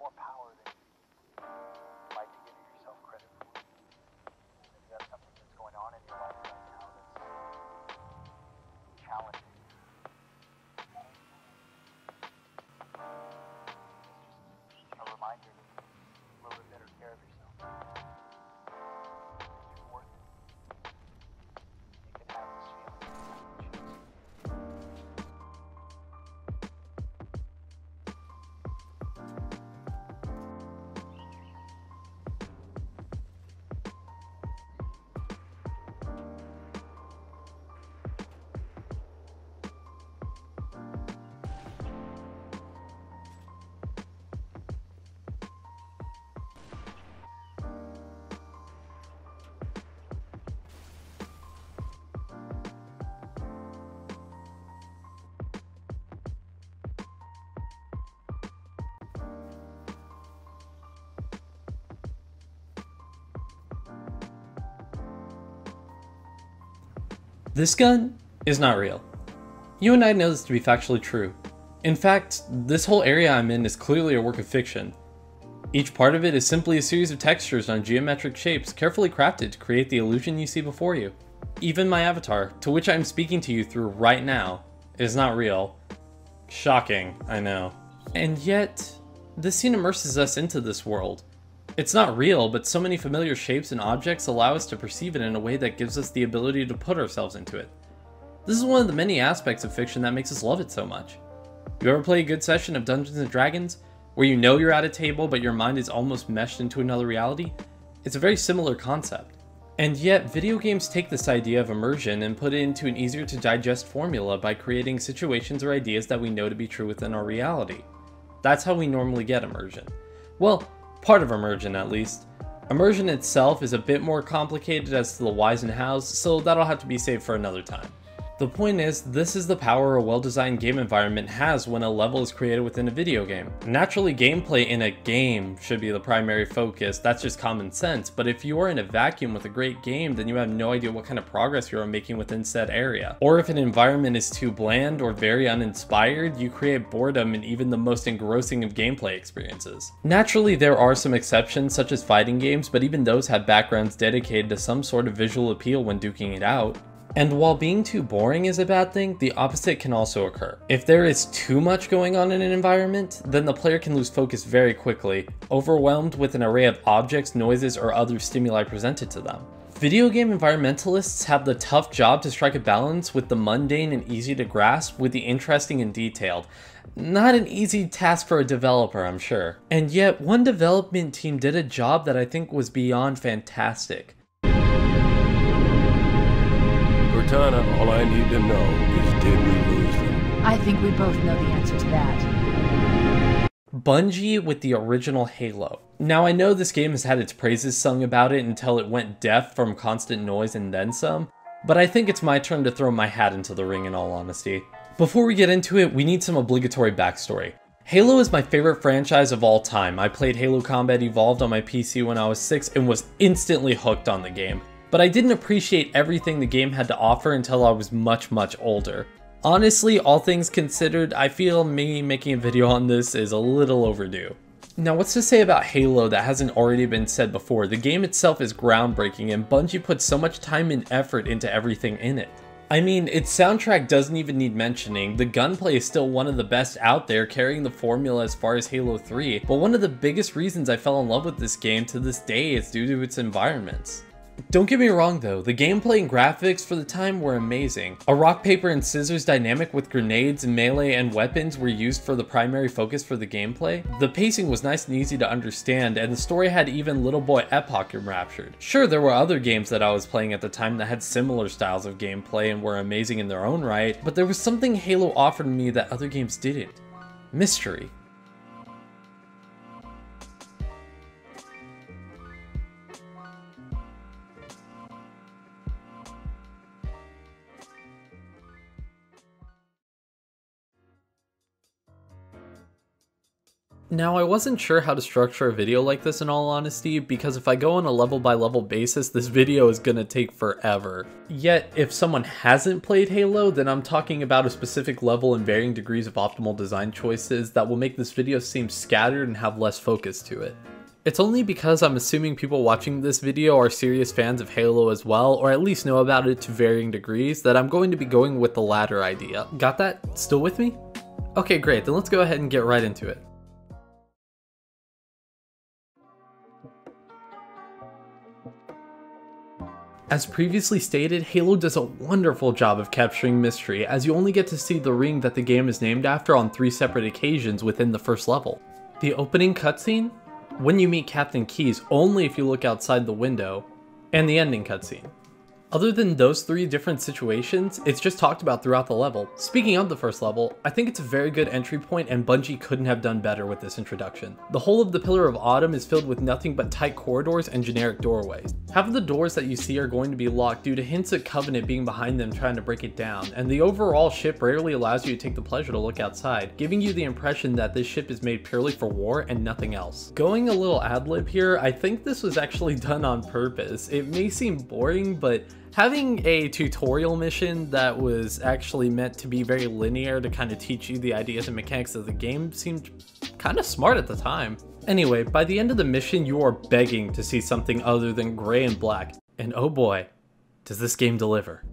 more power than you like to give yourself credit for. Maybe that's something that's going on in your life right now that's challenging. It's just a reminder to take a little bit better care of yourself. You're worth it. You can have this feeling. This gun is not real. You and I know this to be factually true. In fact, this whole area I'm in is clearly a work of fiction. Each part of it is simply a series of textures on geometric shapes carefully crafted to create the illusion you see before you. Even my avatar, to which I'm speaking to you through right now, is not real. Shocking, I know. And yet, this scene immerses us into this world. It's not real, but so many familiar shapes and objects allow us to perceive it in a way that gives us the ability to put ourselves into it. This is one of the many aspects of fiction that makes us love it so much. You ever play a good session of Dungeons & Dragons, where you know you're at a table but your mind is almost meshed into another reality? It's a very similar concept. And yet, video games take this idea of immersion and put it into an easier to digest formula by creating situations or ideas that we know to be true within our reality. That's how we normally get immersion. Well, part of immersion at least. Immersion itself is a bit more complicated as to the whys and hows, so that'll have to be saved for another time. The point is, this is the power a well-designed game environment has when a level is created within a video game. Naturally, gameplay in a game should be the primary focus, that's just common sense, but if you are in a vacuum with a great game, then you have no idea what kind of progress you are making within said area. Or if an environment is too bland or very uninspired, you create boredom in even the most engrossing of gameplay experiences. Naturally, there are some exceptions, such as fighting games, but even those have backgrounds dedicated to some sort of visual appeal when duking it out. And while being too boring is a bad thing, the opposite can also occur. If there is too much going on in an environment, then the player can lose focus very quickly, overwhelmed with an array of objects, noises, or other stimuli presented to them. Video game environmentalists have the tough job to strike a balance with the mundane and easy to grasp with the interesting and detailed. Not an easy task for a developer, I'm sure. And yet, one development team did a job that I think was beyond fantastic. Cortana, all I need to know is did we lose them? I think we both know the answer to that. Bungie with the original Halo. Now I know this game has had its praises sung about it until it went deaf from constant noise and then some, but I think it's my turn to throw my hat into the ring in all honesty. Before we get into it, we need some obligatory backstory. Halo is my favorite franchise of all time. I played Halo Combat Evolved on my PC when I was 6 and was instantly hooked on the game. But I didn't appreciate everything the game had to offer until I was much older. Honestly, all things considered, I feel me making a video on this is a little overdue. Now what's to say about Halo that hasn't already been said before? The game itself is groundbreaking and Bungie put so much time and effort into everything in it. I mean, its soundtrack doesn't even need mentioning, the gunplay is still one of the best out there, carrying the formula as far as Halo 3, but one of the biggest reasons I fell in love with this game to this day is due to its environments. Don't get me wrong though, the gameplay and graphics for the time were amazing. A rock, paper, and scissors dynamic with grenades, melee, and weapons were used for the primary focus for the gameplay. The pacing was nice and easy to understand, and the story had even little boy Epoch enraptured. Sure, there were other games that I was playing at the time that had similar styles of gameplay and were amazing in their own right, but there was something Halo offered me that other games didn't. Mystery. Now, I wasn't sure how to structure a video like this in all honesty, because if I go on a level by level basis, this video is gonna take forever. Yet, if someone hasn't played Halo, then I'm talking about a specific level and varying degrees of optimal design choices that will make this video seem scattered and have less focus to it. It's only because I'm assuming people watching this video are serious fans of Halo as well, or at least know about it to varying degrees, that I'm going to be going with the latter idea. Got that? Still with me? Okay, great, then let's go ahead and get right into it. As previously stated, Halo does a wonderful job of capturing mystery, as you only get to see the ring that the game is named after on 3 separate occasions within the first level. The opening cutscene, when you meet Captain Keyes only if you look outside the window, and the ending cutscene. Other than those 3 different situations, it's just talked about throughout the level. Speaking of the first level, I think it's a very good entry point and Bungie couldn't have done better with this introduction. The whole of the Pillar of Autumn is filled with nothing but tight corridors and generic doorways. Half of the doors that you see are going to be locked due to hints at Covenant being behind them trying to break it down, and the overall ship rarely allows you to take the pleasure to look outside, giving you the impression that this ship is made purely for war and nothing else. Going a little ad-lib here, I think this was actually done on purpose. It may seem boring, but having a tutorial mission that was actually meant to be very linear to kind of teach you the ideas and mechanics of the game seemed kind of smart at the time. Anyway, by the end of the mission, you are begging to see something other than gray and black, and oh boy, does this game deliver.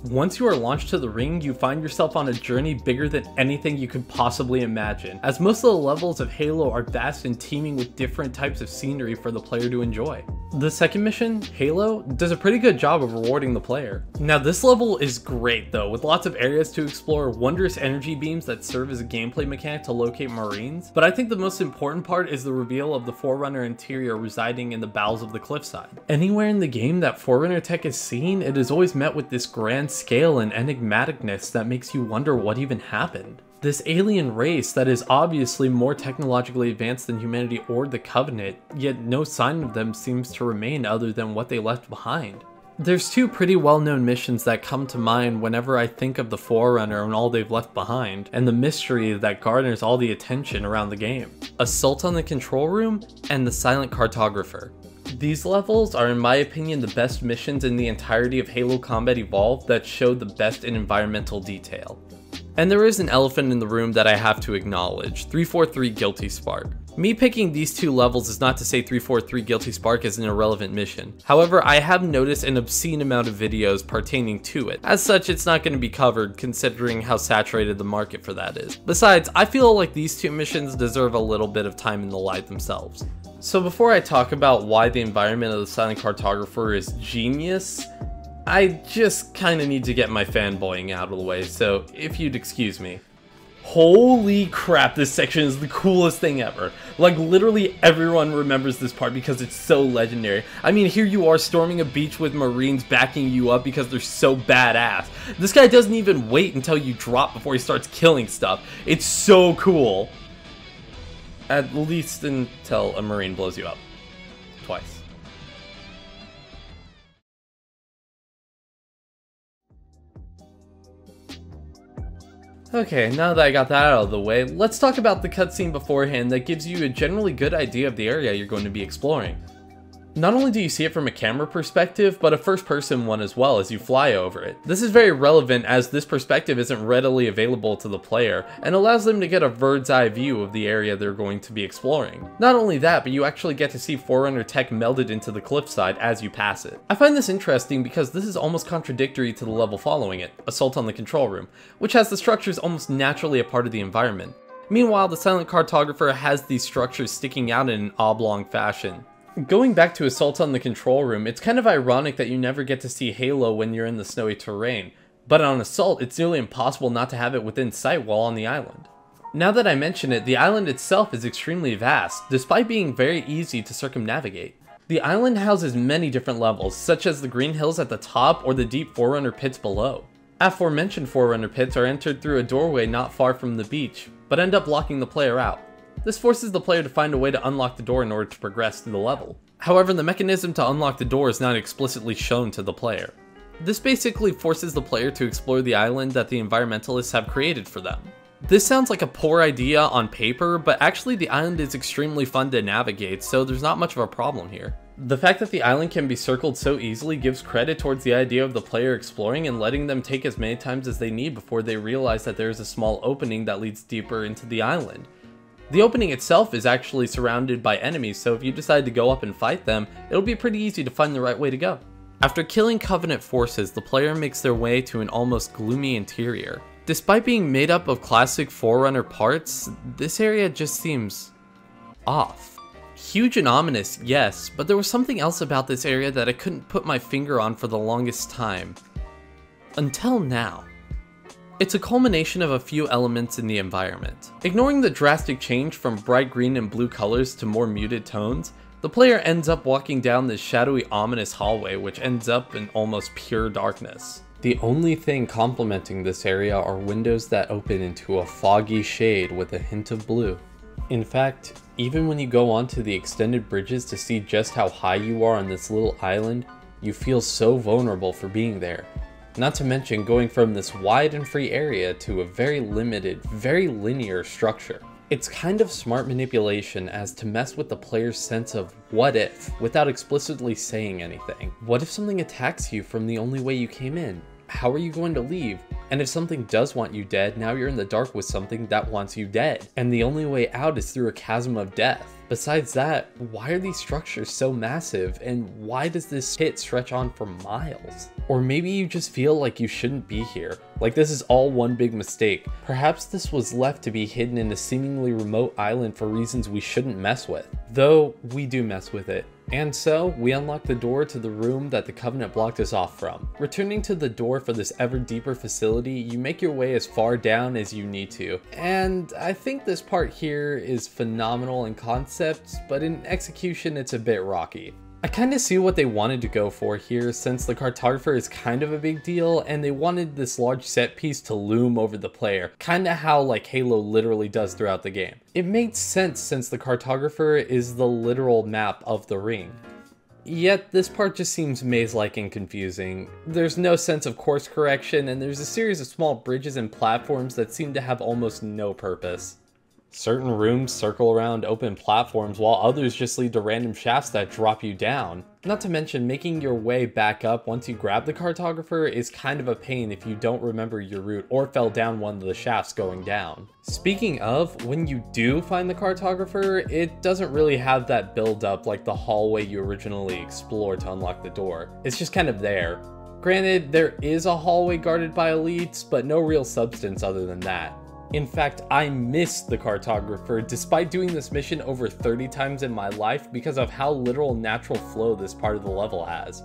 Once you are launched to the ring, you find yourself on a journey bigger than anything you could possibly imagine, as most of the levels of Halo are vast and teeming with different types of scenery for the player to enjoy. The second mission, Halo, does a pretty good job of rewarding the player. Now this level is great though, with lots of areas to explore, wondrous energy beams that serve as a gameplay mechanic to locate Marines, but I think the most important part is the reveal of the Forerunner interior residing in the bowels of the cliffside. Anywhere in the game that Forerunner tech is seen, it is always met with this grand scale and enigmaticness that makes you wonder what even happened. This alien race that is obviously more technologically advanced than humanity or the Covenant, yet no sign of them seems to remain other than what they left behind. There's 2 pretty well-known missions that come to mind whenever I think of the Forerunner and all they've left behind, and the mystery that garners all the attention around the game. Assault on the Control Room and the Silent Cartographer. These levels are in my opinion the best missions in the entirety of Halo Combat Evolved that show the best in environmental detail. And there is an elephant in the room that I have to acknowledge, 343 Guilty Spark. Me picking these 2 levels is not to say 343 Guilty Spark is an irrelevant mission. However, I have noticed an obscene amount of videos pertaining to it. As such, it's not going to be covered considering how saturated the market for that is. Besides, I feel like these 2 missions deserve a little bit of time in the light themselves. So before I talk about why the environment of the Silent Cartographer is genius, I just kind of need to get my fanboying out of the way, so if you'd excuse me. Holy crap, this section is the coolest thing ever. Like, literally everyone remembers this part because it's so legendary. I mean, here you are storming a beach with Marines backing you up because they're so badass. This guy doesn't even wait until you drop before he starts killing stuff. It's so cool. At least until a Marine blows you up. Twice. Okay, now that I got that out of the way, let's talk about the cutscene beforehand that gives you a generally good idea of the area you're going to be exploring. Not only do you see it from a camera perspective, but a first-person one as well as you fly over it. This is very relevant as this perspective isn't readily available to the player, and allows them to get a bird's eye view of the area they're going to be exploring. Not only that, but you actually get to see Forerunner tech melded into the cliffside as you pass it. I find this interesting because this is almost contradictory to the level following it, Assault on the Control Room, which has the structures almost naturally a part of the environment. Meanwhile, the Silent Cartographer has these structures sticking out in an oblong fashion. Going back to Assault on the Control Room, it's kind of ironic that you never get to see Halo when you're in the snowy terrain, but on Assault, it's nearly impossible not to have it within sight while on the island. Now that I mention it, the island itself is extremely vast, despite being very easy to circumnavigate. The island houses many different levels, such as the green hills at the top or the deep Forerunner pits below. Aforementioned Forerunner pits are entered through a doorway not far from the beach, but end up locking the player out. This forces the player to find a way to unlock the door in order to progress through the level. However, the mechanism to unlock the door is not explicitly shown to the player. This basically forces the player to explore the island that the environmentalists have created for them. This sounds like a poor idea on paper, but actually the island is extremely fun to navigate, so there's not much of a problem here. The fact that the island can be circled so easily gives credit towards the idea of the player exploring and letting them take as many times as they need before they realize that there is a small opening that leads deeper into the island. The opening itself is actually surrounded by enemies, so if you decide to go up and fight them, it'll be pretty easy to find the right way to go. After killing Covenant forces, the player makes their way to an almost gloomy interior. Despite being made up of classic Forerunner parts, this area just seems off. Huge and ominous, yes, but there was something else about this area that I couldn't put my finger on for the longest time. Until now. It's a culmination of a few elements in the environment. Ignoring the drastic change from bright green and blue colors to more muted tones, the player ends up walking down this shadowy, ominous hallway which ends up in almost pure darkness. The only thing complementing this area are windows that open into a foggy shade with a hint of blue. In fact, even when you go onto the extended bridges to see just how high you are on this little island, you feel so vulnerable for being there. Not to mention going from this wide and free area to a very limited, very linear structure. It's kind of smart manipulation as to mess with the player's sense of what if, without explicitly saying anything. What if something attacks you from the only way you came in? How are you going to leave? And if something does want you dead, now you're in the dark with something that wants you dead. And the only way out is through a chasm of death. Besides that, why are these structures so massive, and why does this pit stretch on for miles? Or maybe you just feel like you shouldn't be here, like this is all one big mistake. Perhaps this was left to be hidden in a seemingly remote island for reasons we shouldn't mess with. Though, we do mess with it. And so, we unlock the door to the room that the Covenant blocked us off from. Returning to the door for this ever deeper facility, you make your way as far down as you need to. And I think this part here is phenomenal in concept, but in execution it's a bit rocky. I kind of see what they wanted to go for here, since the Cartographer is kind of a big deal and they wanted this large set piece to loom over the player, kind of how like Halo literally does throughout the game. It made sense since the Cartographer is the literal map of the ring. Yet this part just seems maze-like and confusing. There's no sense of course correction, and there's a series of small bridges and platforms that seem to have almost no purpose. Certain rooms circle around open platforms while others just lead to random shafts that drop you down. Not to mention, making your way back up once you grab the Cartographer is kind of a pain if you don't remember your route or fell down one of the shafts going down. Speaking of, when you do find the Cartographer, it doesn't really have that build up like the hallway you originally explored to unlock the door. It's just kind of there. Granted, there is a hallway guarded by elites, but no real substance other than that. In fact, I missed the Cartographer despite doing this mission over 30 times in my life because of how little natural flow this part of the level has.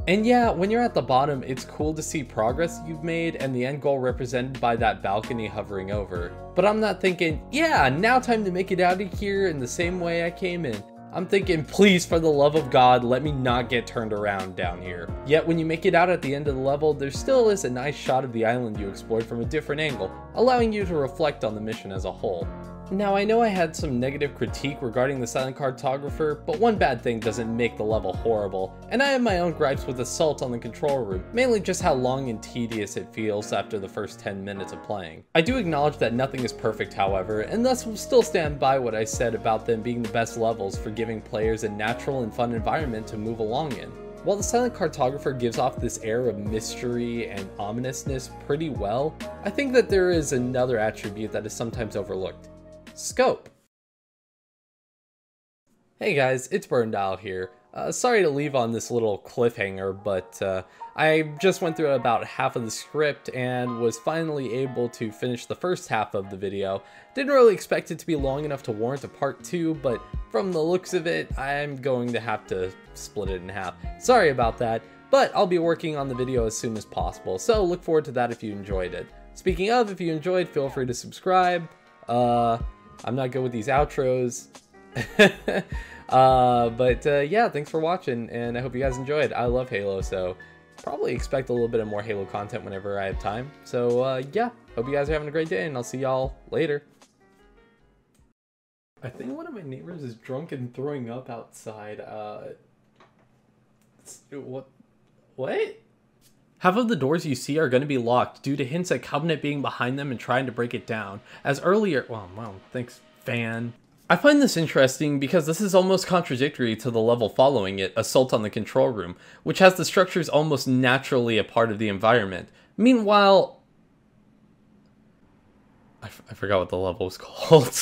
And yeah, when you're at the bottom, it's cool to see progress you've made and the end goal represented by that balcony hovering over. But I'm not thinking, yeah, now time to make it out of here in the same way I came in. I'm thinking, please, for the love of God, let me not get turned around down here. Yet when you make it out at the end of the level, there still is a nice shot of the island you explored from a different angle, allowing you to reflect on the mission as a whole. Now, I know I had some negative critique regarding the silent Cartographer, but one bad thing doesn't make the level horrible, and I have my own gripes with Assault on the control room, mainly just how long and tedious it feels after the first 10 minutes of playing. I do acknowledge that nothing is perfect, however, and thus will still stand by what I said about them being the best levels for giving players a natural and fun environment to move along in. While the silent Cartographer gives off this air of mystery and ominousness pretty well, I think that there is another attribute that is sometimes overlooked. Scope. Hey guys, it's Burndile here. Sorry to leave on this little cliffhanger, but I just went through about half of the script and was finally able to finish the first half of the video. Didn't really expect it to be long enough to warrant a part 2, but from the looks of it, I'm going to have to split it in half. Sorry about that, but I'll be working on the video as soon as possible, so look forward to that if you enjoyed it. Speaking of, if you enjoyed, feel free to subscribe. I'm not good with these outros. Yeah, thanks for watching, and I hope you guys enjoyed. I love Halo, so probably expect a little bit of more Halo content whenever I have time. So yeah, hope you guys are having a great day, and I'll see y'all later. I think one of my neighbors is drunk and throwing up outside. What? Half of the doors you see are going to be locked due to hints at Covenant being behind them and trying to break it down. As earlier, well, thanks, fan. I find this interesting because this is almost contradictory to the level following it, Assault on the Control Room, which has the structures almost naturally a part of the environment. Meanwhile, I forgot what the level was called.